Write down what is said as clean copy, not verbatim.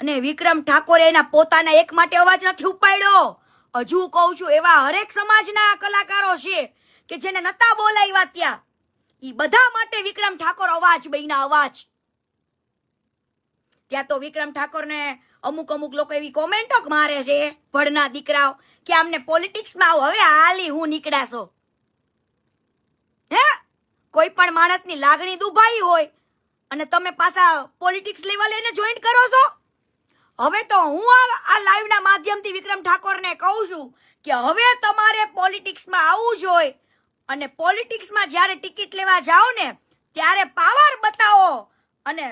અને વિક્રમ ઠાકોરે એના પોતાના એક માટે અવાજ નથી ઉપાડ્યો. હજુ કહું છું, એવા હરેક સમાજના કલાકારો છે કે જેને નતા બોલાવ્યા ત્યાં, ઈ બધા માટે વિક્રમ ઠાકોર અવાજ બન્યા, અવાજ. ત્યાં તો વિક્રમ ઠાકોરને અમુક લોકો એવી કોમેન્ટો મારે છે, ભણના દીકરાઓ, કે આમને પોલિટિક્સમાં આવો, હવે હાલી હું નીકળાશો. હે, કોઈ પણ માણસની લાગણી દુભાઈ હોય અને તમે પાછા પોલિટિક્સ લેવલે એને જોઈન્ટ કરો છો. હવે તો હું આ લાઈવના માધ્યમથી વિક્રમ ઠાકોરને કહું છું કે હવે તમારે પોલિટિક્સમાં આવવું જોઈએ અને પોલિટિક્સમાં જ્યારે ટિકિટ લેવા જાઓ ને ત્યારે પાવર બતાવો અને